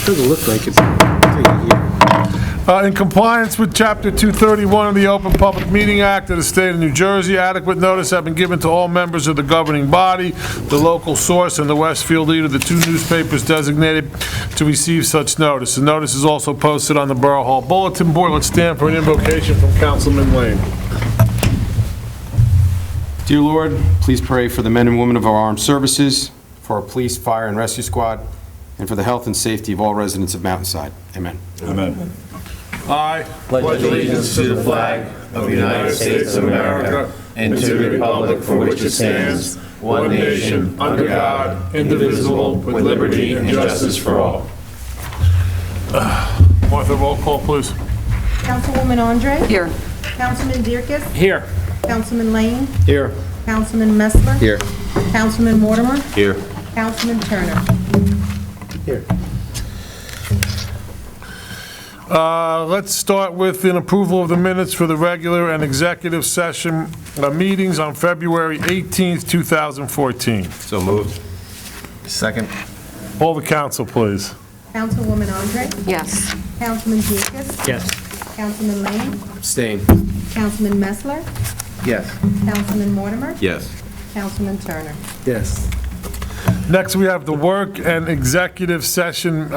Doesn't look like it's a year. In compliance with Chapter 231 of the Open Public Meeting Act of the State of New Jersey, adequate notice have been given to all members of the governing body, the local source, and the Westfield Leader, the two newspapers designated to receive such notice. The notice is also posted on the Borough Hall Bulletin Board. Let's stand for an invocation from Councilman Lane. Dear Lord, please pray for the men and women of our armed services, for our police, fire, and rescue squad, and for the health and safety of all residents of Mountainside. Amen. Amen. I pledge allegiance to the flag of the United States of America and to the republic for which it stands, one nation, under God, indivisible, with liberty and justice for all. Martha, roll call, please. Councilwoman Andre? Here. Councilman Dierkes? Here. Councilman Lane? Here. Councilman Messler? Here. Councilman Mortimer? Here. Councilman Turner? Here. Let's start with an approval of the minutes for the regular and executive session meetings on February 18th, 2014. So moved. Second. Poll the council, please. Councilwoman Andre? Yes. Councilman Dierkes? Yes. Councilman Lane? Abstain. Councilman Messler? Yes. Councilman Mortimer? Yes. Councilman Turner? Yes. Next, we have the work and executive session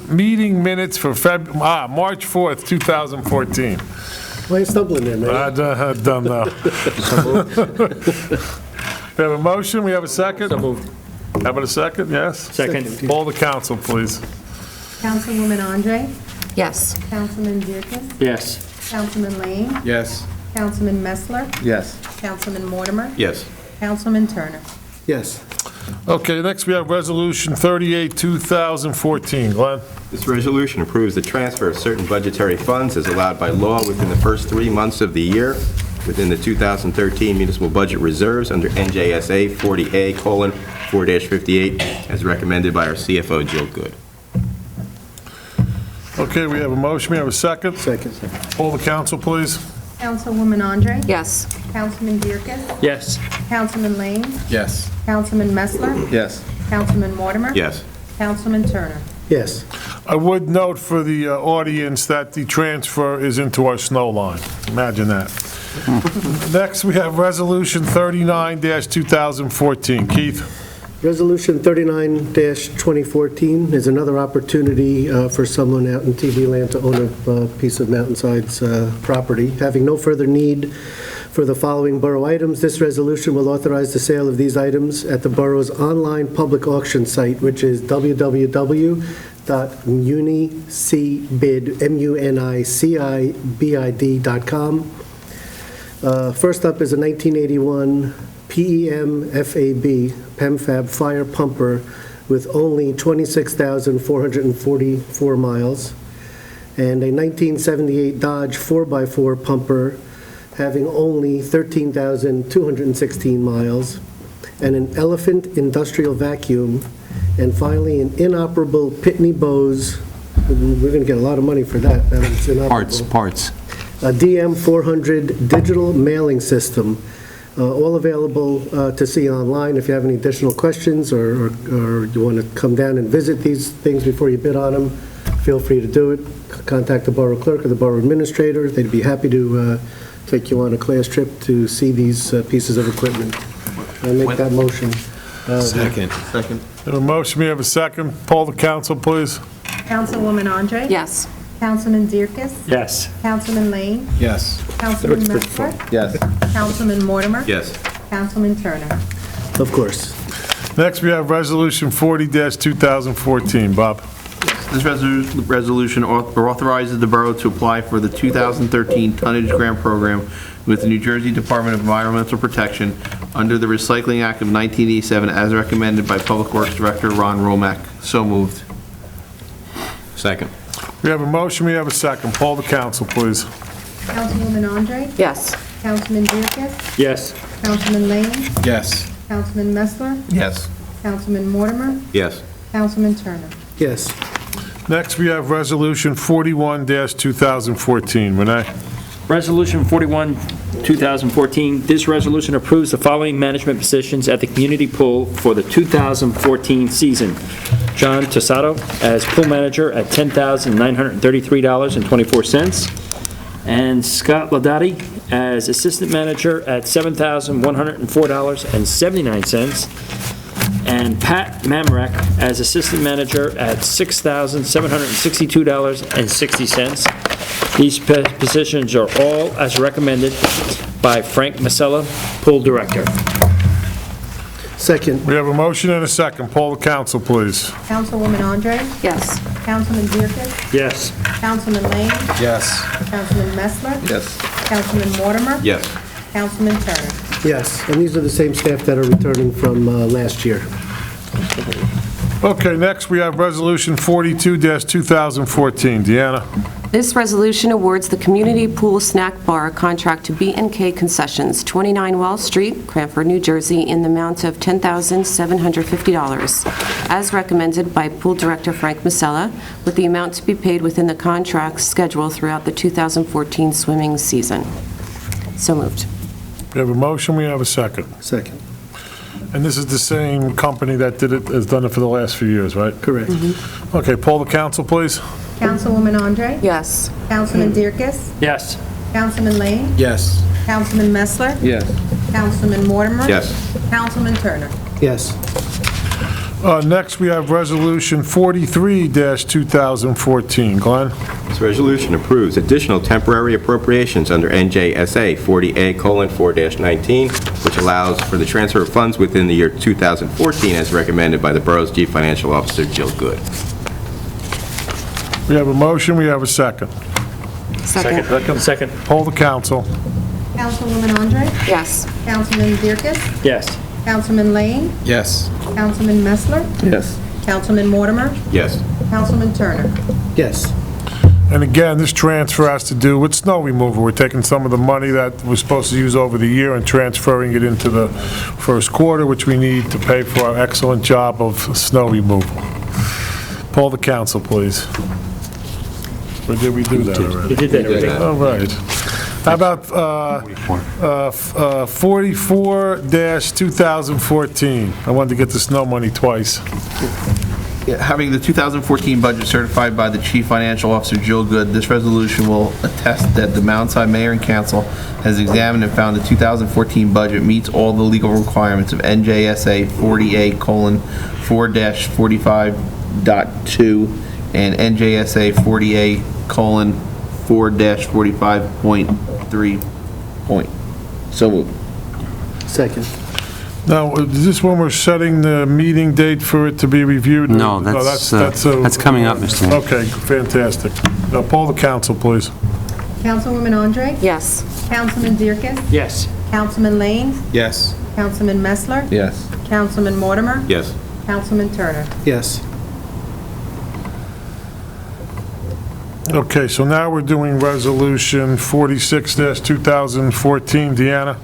meeting minutes for March 4th, 2014. Why are you stumbling there, man? Done now. We have a motion, we have a second? So moved. How about a second, yes? Second. Poll the council, please. Councilwoman Andre? Yes. Councilman Dierkes? Yes. Councilman Lane? Yes. Councilman Messler? Yes. Councilman Mortimer? Yes. Councilman Turner? Yes. Okay, next we have Resolution 38, 2014. Glenn? This resolution approves the transfer of certain budgetary funds as allowed by law within the first 3 months of the year within the 2013 municipal budget reserves under NJSA 40A:4-58 as recommended by our CFO, Jill Good. Okay, we have a motion, we have a second. Second. Poll the council, please. Councilwoman Andre? Yes. Councilman Dierkes? Yes. Councilman Lane? Yes. Councilman Messler? Yes. Councilman Mortimer? Yes. Councilman Turner? Yes. I would note for the audience that the transfer is into our snow line. Imagine that. Next, we have Resolution 39-2014. Keith? Resolution 39-2014 is another opportunity for someone out in TV land to own a piece of Mountainside's property. Having no further need for the following borough items, this resolution will authorize the sale of these items at the borough's online public auction site, which is www.municibid.com. First up is a 1981 PEM fire pumper with only 26,444 miles, and a 1978 Dodge 4x4 pumper having only 13,216 miles, and an Elephant industrial vacuum, and finally an inoperable Pitney Bowes. We're going to get a lot of money for that. Now that it's inoperable. Parts. A DM400 digital mailing system. All available to see online. If you have any additional questions or you want to come down and visit these things before you bid on them, feel free to do it. Contact the borough clerk or the borough administrator. They'd be happy to take you on a class trip to see these pieces of equipment. I make that motion. Second. We have a motion, we have a second. Poll the council, please. Councilwoman Andre? Yes. Councilman Dierkes? Yes. Councilman Lane? Yes. Councilman Messler? Yes. Councilman Mortimer? Yes. Councilman Turner? Of course. Next, we have Resolution 40-2014. Bob? This resolution authorizes the borough to apply for the 2013 tonnage grant program with the New Jersey Department of Environmental Protection under the Recycling Act of 1987 as recommended by Public Works Director Ron Romack. So moved. Second. We have a motion, we have a second. Poll the council, please. Councilwoman Andre? Yes. Councilman Dierkes? Yes. Councilman Lane? Yes. Councilman Messler? Yes. Councilman Mortimer? Yes. Councilman Turner? Yes. Next, we have Resolution 41-2014. Renee? Resolution 41, 2014. This resolution approves the following management positions at the community pool for the 2014 season. John Tosato as pool manager at $10,933.24. And Scott Ladati as assistant manager at $7,104.79. And Pat Mamrek as assistant manager at $6,762.60. These positions are all as recommended by Frank Masella, pool director. Second. We have a motion and a second. Poll the council, please. Councilwoman Andre? Yes. Councilman Dierkes? Yes. Councilman Lane? Yes. Councilman Messler? Yes. Councilman Mortimer? Yes. Councilman Turner? Yes, and these are the same staff that are returning from last year. Okay, next we have Resolution 42-2014. Deanna? This resolution awards the Community Pool Snack Bar contract to B&K Concessions, 29 Wall Street, Cranford, New Jersey, in the amount of $10,750, as recommended by Pool Director Frank Masella, with the amount to be paid within the contract schedule throughout the 2014 swimming season. So moved. We have a motion, we have a second. Second. And this is the same company that has done it for the last few years, right? Correct. Okay, poll the council, please. Councilwoman Andre? Yes. Councilman Dierkes? Yes. Councilman Lane? Yes. Councilman Messler? Yes. Councilman Mortimer? Yes. Councilman Turner? Yes. Next, we have Resolution 43-2014. Glenn? This resolution approves additional temporary appropriations under NJSA 40A:4-19, which allows for the transfer of funds within the year 2014 as recommended by the borough's Chief Financial Officer, Jill Good. We have a motion, we have a second. Second. Second. Poll the council. Councilwoman Andre? Yes. Councilman Dierkes? Yes. Councilman Lane? Yes. Councilman Messler? Yes. Councilman Mortimer? Yes. Councilman Turner? Yes. And again, this transfer has to do with snow removal. We're taking some of the money that we're supposed to use over the year and transferring it into the first quarter, which we need to pay for our excellent job of snow removal. Poll the council, please. Or did we do that already? You did that already. All right. How about 44-2014? I wanted to get the snow money twice. Yeah, having the 2014 budget certified by the Chief Financial Officer, Jill Good, this resolution will attest that the Mountainside Mayor and Council has examined and found the 2014 budget meets all the legal requirements of NJSA 40A:4-45.2 and NJSA 40A:4-45.3 point. So moved. Second. Now, is this when we're setting the meeting date for it to be reviewed? No, that's coming up, Mr. Mayor. Okay, fantastic. Now, poll the council, please. Councilwoman Andre? Yes. Councilman Dierkes? Yes. Councilman Lane? Yes. Councilman Messler? Yes. Councilman Mortimer? Yes. Councilman Turner? Yes. Okay, so now we're doing Resolution 46-2014. Deanna?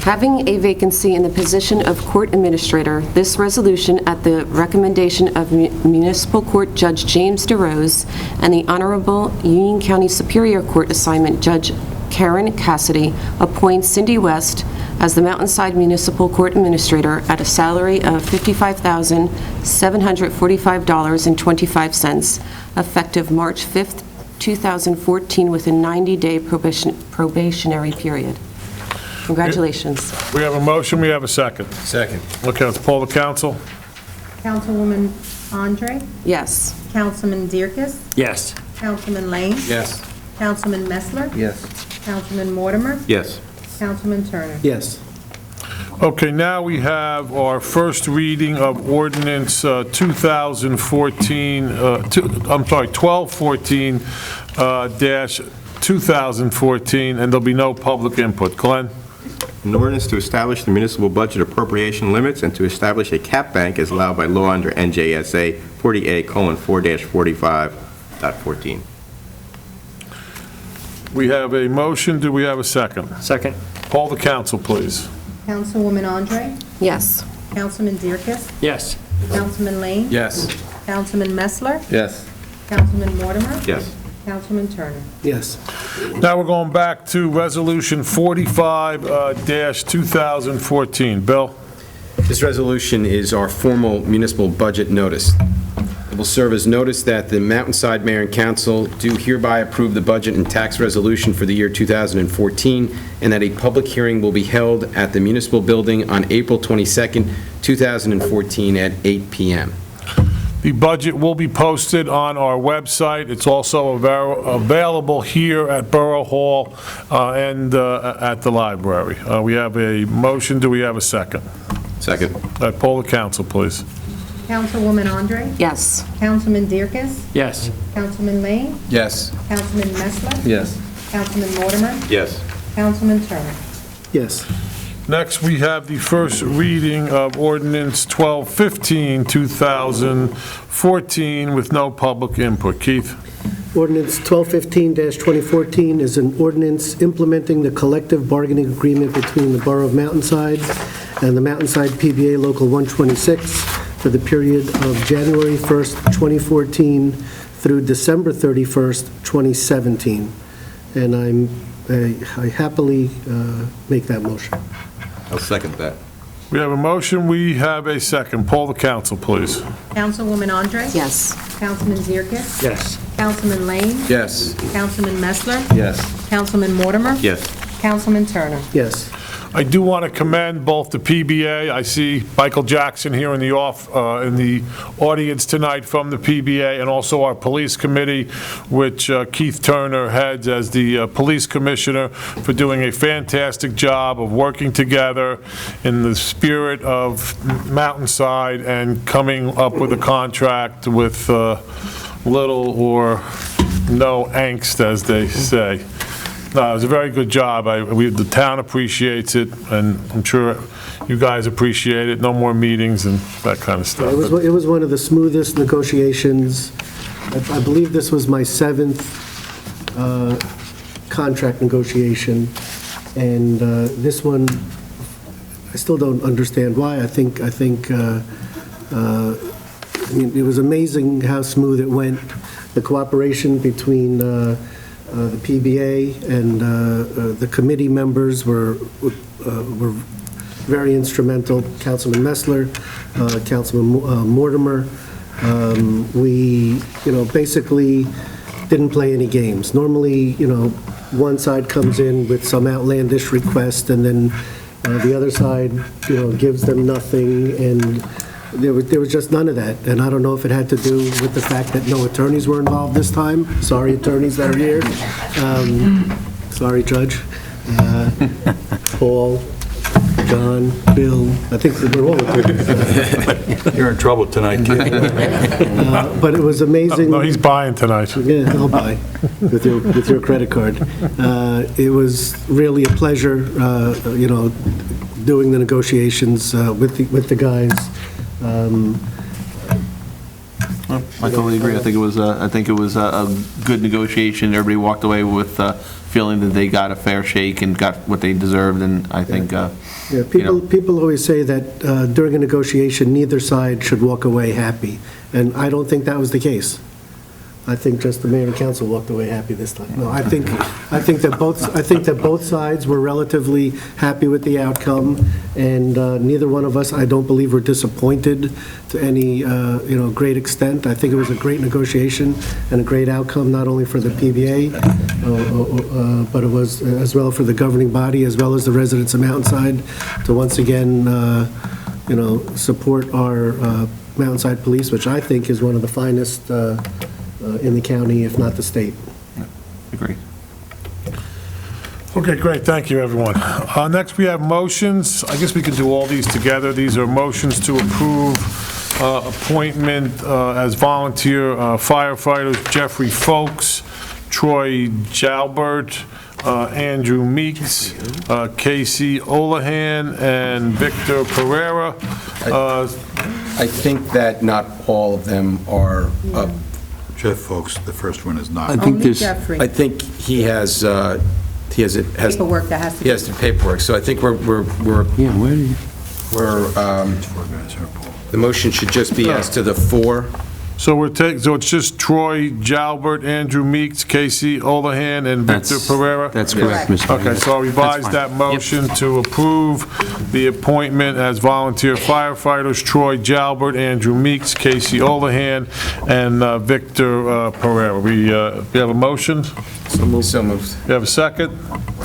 Having a vacancy in the position of court administrator, this resolution, at the recommendation of Municipal Court Judge James DeRose and the Honorable Union County Superior Court Assignment Judge Karen Cassidy, appoints Cindy West as the Mountainside Municipal Court Administrator at a salary of $55,745.25, effective March 5th, 2014, with a 90-day probationary period. Congratulations. We have a motion, we have a second. Second. Okay, let's poll the council. Councilwoman Andre? Yes. Councilman Dierkes? Yes. Councilman Lane? Yes. Councilman Messler? Yes. Councilman Mortimer? Yes. Councilman Turner? Yes. Okay, now we have our first reading of ordinance 1214-2014, and there'll be no public input. Glenn? An ordinance to establish the municipal budget appropriation limits and to establish a cap bank as allowed by law under NJSA 40A:4-45.14. We have a motion, do we have a second? Second. Poll the council, please. Councilwoman Andre? Yes. Councilman Dierkes? Yes. Councilman Lane? Yes. Councilman Messler? Yes. Councilman Mortimer? Yes. Councilman Turner? Yes. Now we're going back to Resolution 45-2014. Bill? This resolution is our formal municipal budget notice. It will serve as notice that the Mountainside Mayor and Council do hereby approve the budget and tax resolution for the year 2014, and that a public hearing will be held at the municipal building on April 22nd, 2014 at 8 p.m. The budget will be posted on our website. It's also available here at Borough Hall and at the library. We have a motion. Do we have a second? Second. Poll the council, please. Councilwoman Andre? Yes. Councilman Dierkes? Yes. Councilman Lane? Yes. Councilman Messler? Yes. Councilman Mortimer? Yes. Councilman Turner? Yes. Next, we have the first reading of ordinance 1215, 2014, with no public input. Keith? Ordinance 1215-2014 is an ordinance implementing the collective bargaining agreement between the Borough of Mountainside and the Mountainside PBA Local 126 for the period of January 1st, 2014 through December 31st, 2017. And I happily make that motion. I'll second that. We have a motion. We have a second. Poll the council, please. Councilwoman Andre? Yes. Councilman Dierkes? Yes. Councilman Lane? Yes. Councilman Messler? Yes. Councilman Mortimer? Yes. Councilman Turner? Yes. I do want to commend both the PBA. I see Michael Jackson here in the audience tonight from the PBA, and also our police committee, which Keith Turner heads as the police commissioner, for doing a fantastic job of working together in the spirit of Mountainside and coming up with a contract with little or no angst, as they say. No, it was a very good job. The town appreciates it, and I'm sure you guys appreciate it. No more meetings and that kind of stuff. It was one of the smoothest negotiations. I believe this was my 7th contract negotiation, and this one, I still don't understand why. I mean, it was amazing how smooth it went. The cooperation between the PBA and the committee members were very instrumental. Councilman Messler, Councilman Mortimer. We, basically didn't play any games. Normally, one side comes in with some outlandish request, and then the other side, gives them nothing, and there was just none of that. And I don't know if it had to do with the fact that no attorneys were involved this time. Sorry, attorneys that are here. Sorry, Judge. Paul, John, Bill, I think we're all attorneys. You're in trouble tonight, kid. But it was amazing. No, he's buying tonight. Yeah, I'll buy with your credit card. It was really a pleasure, doing the negotiations with the guys. I totally agree. I think it was a good negotiation. Everybody walked away with feeling that they got a fair shake and got what they deserved, and I think, people always say that during a negotiation, neither side should walk away happy, and I don't think that was the case. I think just the mayor and council walked away happy this time. No, I think that both sides were relatively happy with the outcome, and neither one of us, I don't believe, were disappointed to any great extent. I think it was a great negotiation and a great outcome, not only for the PBA, but it was as well for the governing body, as well as the residents of Mountainside, to once again support our Mountainside Police, which I think is one of the finest in the county, if not the state. agree. Okay, great, thank you, everyone. Next, we have motions. I guess we can do all these together. These are motions to approve appointment as volunteer firefighters Jeffrey Folks, Troy Jalbert, Andrew Meeks, Casey Olahan, and Victor Pereira. I think that not all of them are up. Jeff Folks, the first one is not. Only Jeffrey. I think he has Paperwork that has to be. He has the paperwork, so I think the motion should just be as to the four So it's just Troy Jalbert, Andrew Meeks, Casey Olahan, and Victor Pereira? That's correct, Mr. Mayor. Okay, so I'll revise that motion to approve the appointment as volunteer firefighters, Troy Jalbert, Andrew Meeks, Casey Olahan, and Victor Pereira. We have a motion? So moved. You have a second?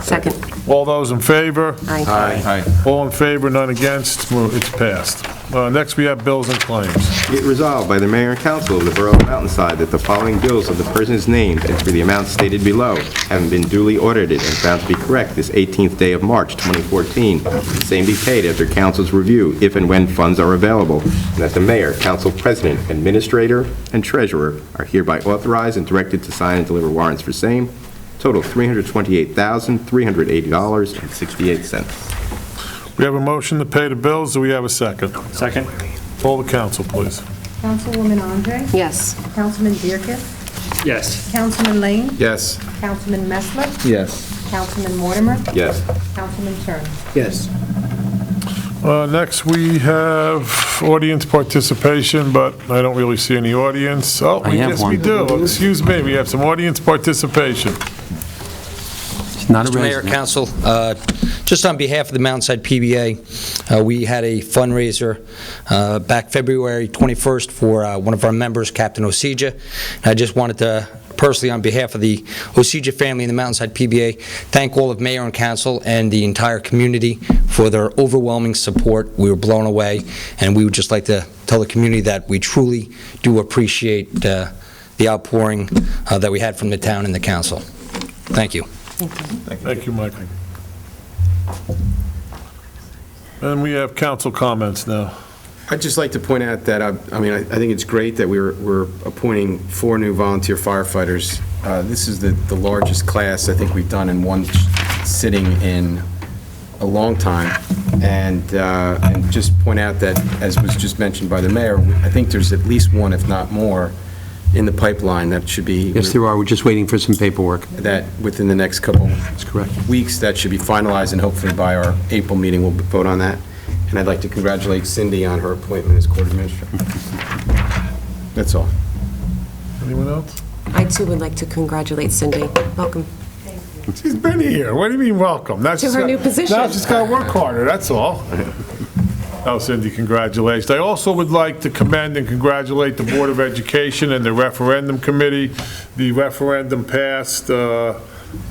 Second. All those in favor? Aye. All in favor, none against, it's passed. Next, we have bills and claims. Be it resolved by the mayor and council of the Borough of Mountainside that the following bills of the persons named and for the amounts stated below, having been duly audited and found to be correct this 18th day of March 2014, the same be paid after council's review if and when funds are available, and that the mayor, council president, administrator, and treasurer are hereby authorized and directed to sign and deliver warrants for same. Total $328,380.68. We have a motion to pay the bills. Do we have a second? Second. Poll the council, please. Councilwoman Andre? Yes. Councilman Dierkes? Yes. Councilman Lane? Yes. Councilman Messler? Yes. Councilman Mortimer? Yes. Councilman Turner? Yes. Next, we have audience participation, but I don't really see any audience. Oh, I have yes, we one. do. Excuse me, we have some audience participation. It's not a Mr. Mayor, resident. Council, just on behalf of the Mountainside PBA, we had a fundraiser back February 21st for one of our members, Captain Osija. And I just wanted to personally, on behalf of the Osija family and the Mountainside PBA, thank all of Mayor and Council and the entire community for their overwhelming support. We were blown away, and we would just like to tell the community that we truly do appreciate the outpouring that we had from the town and the council. Thank you. Thank you, Michael. And we have council comments now. I'd just like to point out that, I think it's great that we're appointing 4 new volunteer firefighters. This is the largest class I think we've done in one sitting in a long time. And just point out that, as was just mentioned by the mayor, I think there's at least one, if not more, in the pipeline that should be... Yes, there are. We're just waiting for some paperwork. That within the next couple That's correct. weeks, that should be finalized, and hopefully by our April meeting, we'll vote on that. And I'd like to congratulate Cindy on her appointment as court administrator. That's all. Anyone else? I too would like to congratulate Cindy. Welcome. She's been here. What do you mean, welcome? To her new position. Now she's got to work harder, that's all. Oh, Cindy, congratulations. I also would like to commend and congratulate the Board of Education and the referendum committee. The referendum passed, I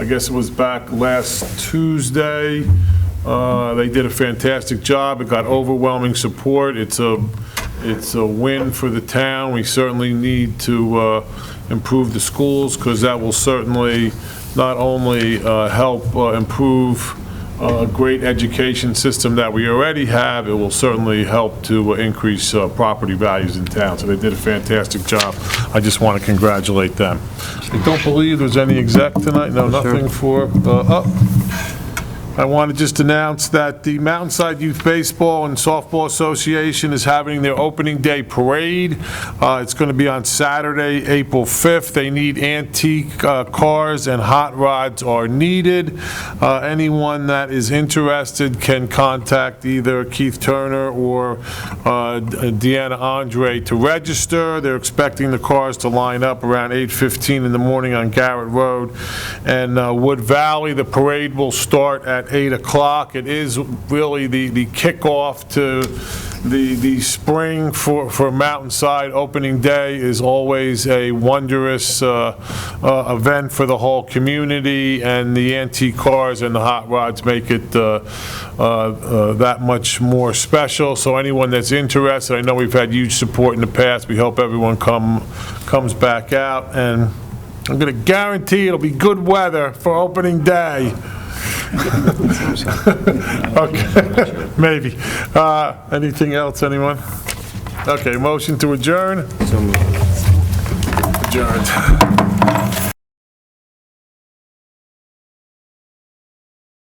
guess it was back last Tuesday. They did a fantastic job. It got overwhelming support. It's a win for the town. We certainly need to improve the schools, because that will certainly not only help improve a great education system that we already have, it will certainly help to increase property values in town. So they did a fantastic job. I just want to congratulate them. I don't believe there's any exec tonight. No, nothing for, I want to just announce that the Mountainside Youth Baseball and Softball Association is having their opening day parade. It's going to be on Saturday, April 5th. They need antique cars and hot rods are needed. Anyone that is interested can contact either Keith Turner or Deanna Andre to register. They're expecting the cars to line up around 8:15 in the morning on Garrett Road. And Wood Valley, the parade will start at 8 o'clock. It is really the kickoff to the spring for Mountainside. Opening day is always a wondrous event for the whole community, and the antique cars and the hot rods make it that much more special. So anyone that's interested, I know we've had huge support in the past. We hope everyone comes back out, and I'm going to guarantee it'll be good weather for opening day. Okay, maybe. Anything else, anyone? Okay, motion to adjourn? Adjourned.